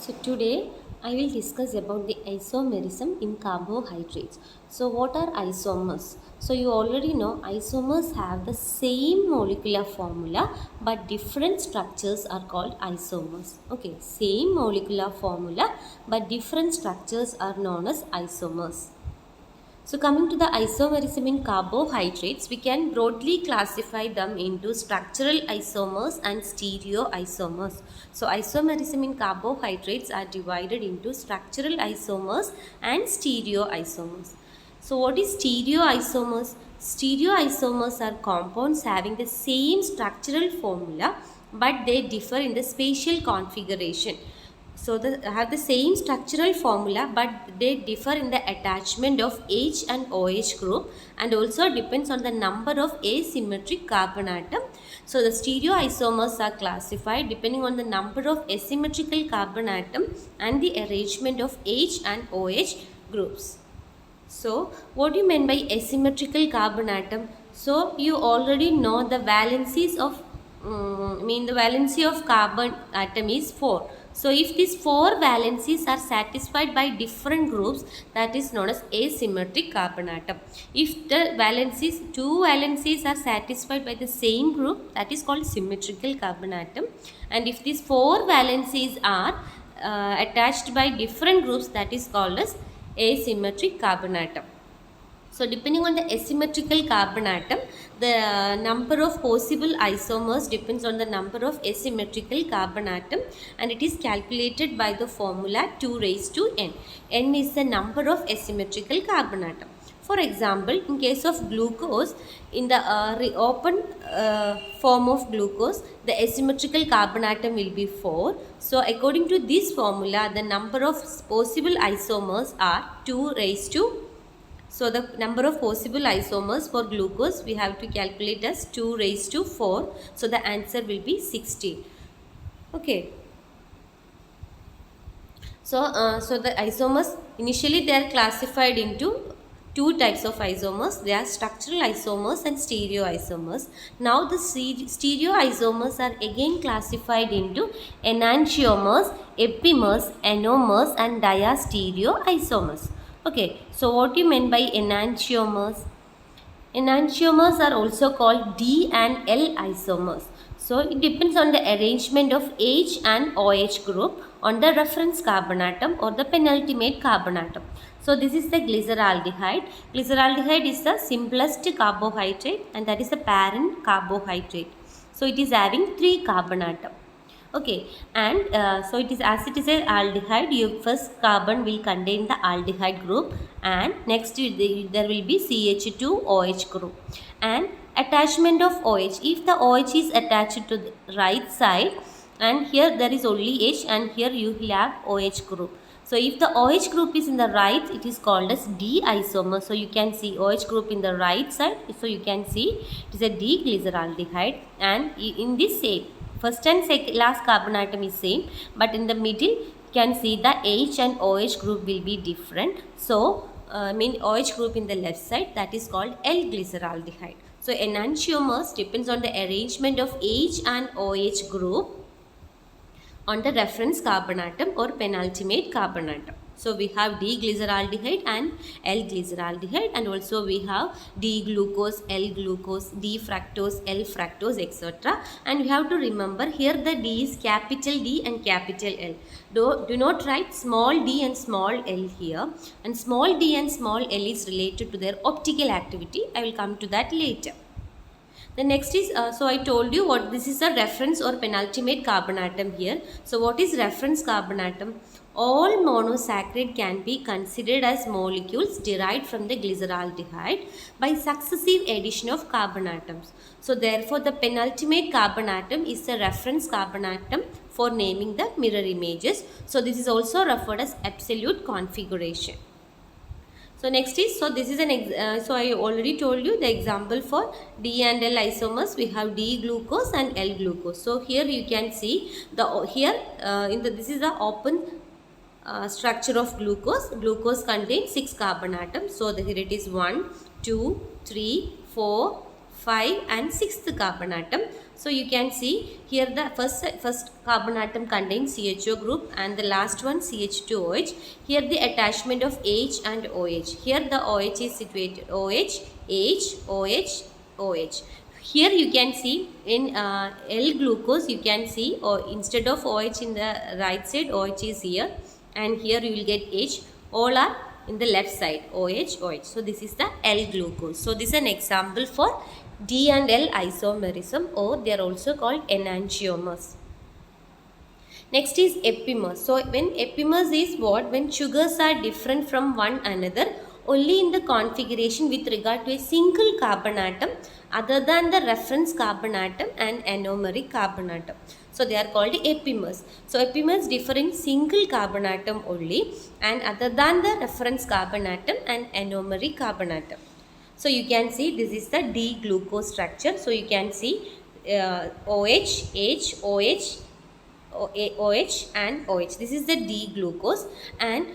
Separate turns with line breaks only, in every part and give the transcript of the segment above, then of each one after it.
So today I will discuss about the isomerism in carbohydrates. So what are isomers? So you already know isomers have the same molecular formula but different structures are called isomers. Okay, same molecular formula but different structures are known as isomers. So coming to the isomerism in carbohydrates, we can broadly classify them into structural isomers and stereoisomers. So isomerism in carbohydrates are divided into structural isomers and stereoisomers. So what is stereoisomers? Stereoisomers are compounds having the same structural formula but they differ in the spatial configuration. So they have the same structural formula but they differ in the attachment of H and OH group and also depends on the number of asymmetric carbon atom. So the stereoisomers are classified depending on the number of asymmetrical carbon atom and the arrangement of H and OH groups. So what do you mean by asymmetrical carbon atom? So you already know the valencies of the valency of carbon atom is 4. So if these 4 valencies are satisfied by different groups, that is known as asymmetric carbon atom. If the valencies, 2 valencies are satisfied by the same group, that is called symmetrical carbon atom. And if these 4 valencies are attached by different groups, that is called as asymmetric carbon atom. So depending on the asymmetrical carbon atom, the number of possible isomers depends on the number of asymmetrical carbon atom and it is calculated by the formula 2 raised to n. N is the number of asymmetrical carbon atom. For example, in case of glucose, in the open form of glucose, the asymmetrical carbon atom will be 4. So according to this formula, the number of possible isomers are 2 raised to. So the number of possible isomers for glucose we have to calculate as 2 raised to 4. So the answer will be 60. Okay. So the isomers initially they are classified into two types of isomers. They are structural isomers and stereoisomers. Now the stereoisomers are again classified into enantiomers, epimers, anomers and diastereoisomers. Okay, so what do you mean by enantiomers? Enantiomers are also called D and L isomers. So it depends on the arrangement of H and OH group on the reference carbon atom or the penultimate carbon atom. So this is the glyceraldehyde. Glyceraldehyde is the simplest carbohydrate and that is the parent carbohydrate. So it is having 3 carbon atom. Okay, and so it is, as it is a aldehyde, your first carbon will contain the aldehyde group and next there will be CH2OH group and attachment of OH. If the OH is attached to the right side and here there is only H and here you will have OH group. So if the OH group is in the right, it is called as D isomer. So you can see OH group in the right side. So you can see it is a D-glyceraldehyde and in this state, first and last carbon atom is same but in the middle you can see the H and OH group will be different. So OH group in the left side, that is called L-glyceraldehyde. So enantiomers depends on the arrangement of H and OH group on the reference carbon atom or penultimate carbon atom. So we have D-glyceraldehyde and L-glyceraldehyde and also we have D-glucose, L-glucose, D-fructose, L-fructose etc. And you have to remember here the D is capital D and capital L. Do not write small d and small l here, and small d and small l is related to their optical activity. I will come to that later. The next is, so I told you what this is a reference or penultimate carbon atom here. So what is reference carbon atom? All monosaccharide can be considered as molecules derived from the glyceraldehyde by successive addition of carbon atoms. So therefore the penultimate carbon atom is the reference carbon atom for naming the mirror images. So this is also referred as absolute configuration. So next is, so this is so I already told you the example for D and L isomers. We have D glucose and L glucose. So here you can see this is the open structure of glucose. Glucose contains 6 carbon atoms. So here it is 1, 2, 3, 4, 5 and 6th carbon atom. So you can see here the first carbon atom contains CHO group and the last one CH2OH. Here the attachment of H and OH. Here the OH is situated, OH, H, OH, OH. Here you can see in L-glucose you can see, or instead of OH in the right side, OH is here, and here you will get H. All are in the left side, OH, OH. So this is the L-glucose. So this is an example for D and L isomerism, or they are also called enantiomers. Next is epimers. So when epimers is what? When sugars are different from one another only in the configuration with regard to a single carbon atom other than the reference carbon atom and anomeric carbon atom. So they are called epimers. So epimers differ in single carbon atom only and other than the reference carbon atom and anomeric carbon atom. So you can see this is the D-glucose structure. So you can see OH, H, OH, OH and OH. This is the D-glucose, and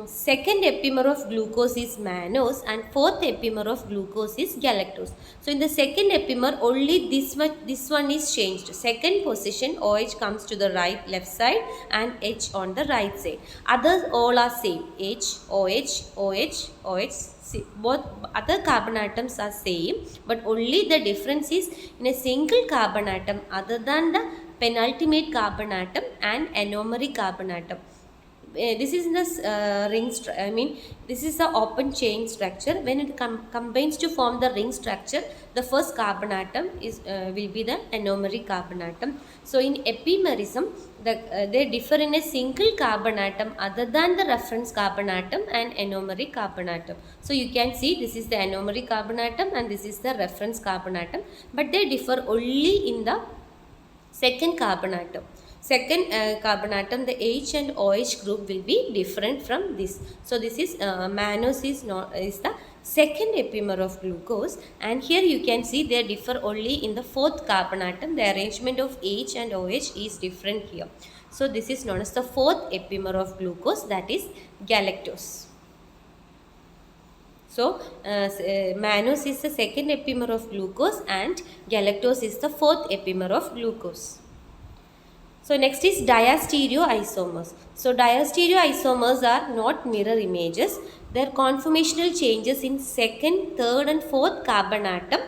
second epimer of glucose is mannose and fourth epimer of glucose is galactose. So in the second epimer only this one is changed. Second position OH comes to the left side and H on the right side. Others all are same, H, OH, OH, OH. See, both other carbon atoms are same, but only the difference is in a single carbon atom other than the penultimate carbon atom and anomeric carbon atom. This is the ring this is the open chain structure. When it combines to form the ring structure, the first carbon atom is will be the anomeric carbon atom. So in epimerism, they differ in a single carbon atom other than the reference carbon atom and anomeric carbon atom. So you can see this is the anomeric carbon atom and this is the reference carbon atom, but they differ only in the second carbon atom. Second carbon atom, the H and OH group will be different from this. So this is mannose is the second epimer of glucose, and here you can see they differ only in the fourth carbon atom. The arrangement of H and OH is different here. So this is known as the fourth epimer of glucose, that is galactose. So mannose is the second epimer of glucose and galactose is the fourth epimer of glucose. So next is diastereoisomers. So diastereoisomers are not mirror images. Their conformational changes in second, third and fourth carbon atom.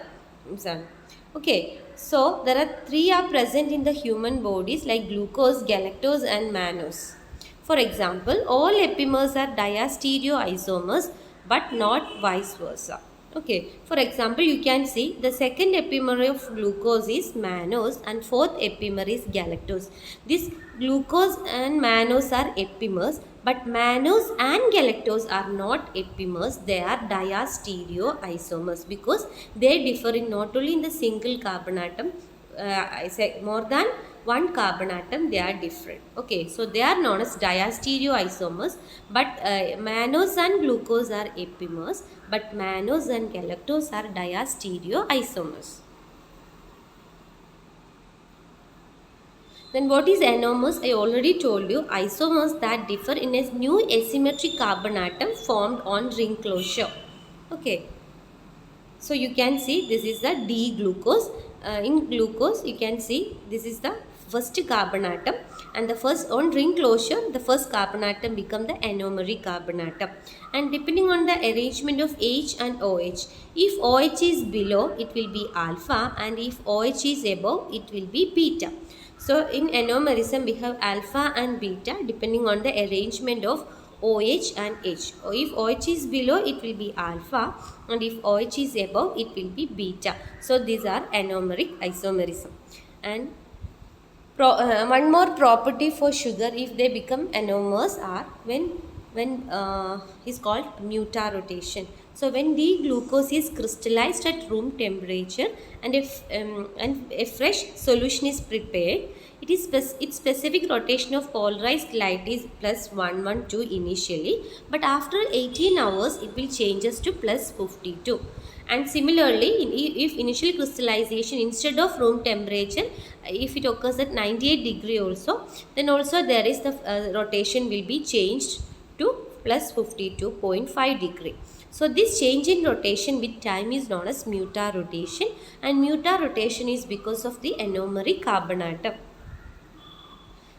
Okay, so there are three are present in the human bodies like glucose, galactose and mannose. For example, all epimers are diastereoisomers but not vice versa. Okay, for example, you can see the second epimer of glucose is mannose and fourth epimer is galactose. This glucose and mannose are epimers, but mannose and galactose are not epimers. They are diastereoisomers because they differ in not only in the single carbon atom, I say more than one carbon atom, they are different. Okay, so they are known as diastereoisomers, but mannose and glucose are epimers, but mannose and galactose are diastereoisomers. Then what is anomers? I already told you, isomers that differ in a new asymmetric carbon atom formed on ring closure. Okay, so you can see this is the D-glucose. In glucose you can see this is the first carbon atom, and the first on ring closure the first carbon atom become the anomeric carbon atom, and depending on the arrangement of H and OH, if OH is below it will be alpha and if OH is above it will be beta. So in anomerism we have alpha and beta depending on the arrangement of OH and H. If OH is below it will be alpha and if OH is above it will be beta. So these are anomeric isomerism. And one more property for sugar if they become anomers are when is called mutarotation. So when D-glucose is crystallized at room temperature and if a fresh solution is prepared, its specific rotation of polarized light is plus 112 initially, but after 18 hours it will changes to plus 52. And similarly, if initial crystallization instead of room temperature, if it occurs at 98 degree also, then also there is the rotation will be changed to plus 52.5 degree. So this change in rotation with time is known as mutarotation, and mutarotation is because of the anomeric carbon atom.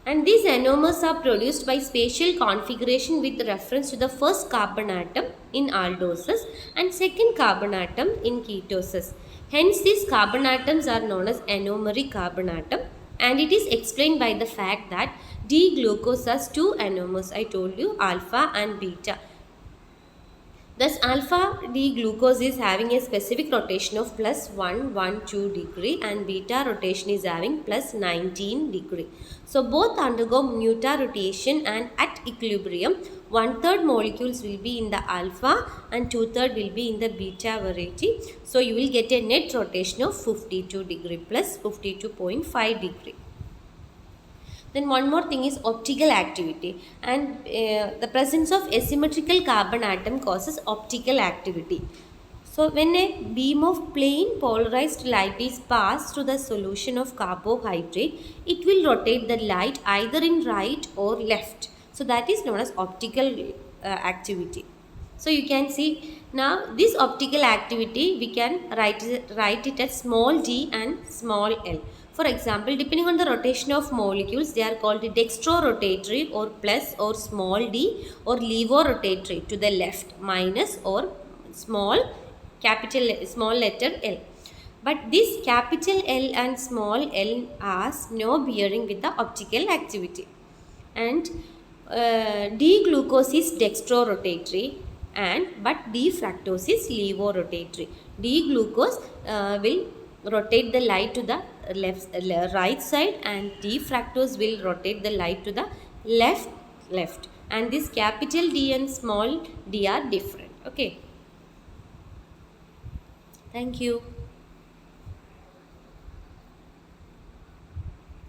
And these anomers are produced by spatial configuration with reference to the first carbon atom in aldoses and second carbon atom in ketosis. Hence, these carbon atoms are known as anomeric carbon atom, and it is explained by the fact that D-glucose has two anomers. I told you, alpha and beta. Thus, alpha D-glucose is having a specific rotation of plus 112 degree and beta rotation is having plus 19 degree. So, both undergo mutarotation, and at equilibrium, 1/3 molecules will be in the alpha and 2/3 will be in the beta variety. So, you will get a net rotation of 52 degree plus 52.5 degree. Then one more thing is optical activity, and the presence of asymmetrical carbon atom causes optical activity. So when a beam of plain polarized light is passed through the solution of carbohydrate, it will rotate the light either in right or left. So that is known as optical activity. So you can see now this optical activity we can write it as small d and small l. For example, depending on the rotation of molecules, they are called dextrorotatory or plus or small d, or levorotatory to the left minus or small letter L. But this capital L and small l has no bearing with the optical activity. And D-glucose is dextrorotatory, but D-fructose is levorotatory. D-glucose will rotate the light to the right side, and D-fructose will rotate the light to the left. And this capital D and small d are different. Okay. Thank you.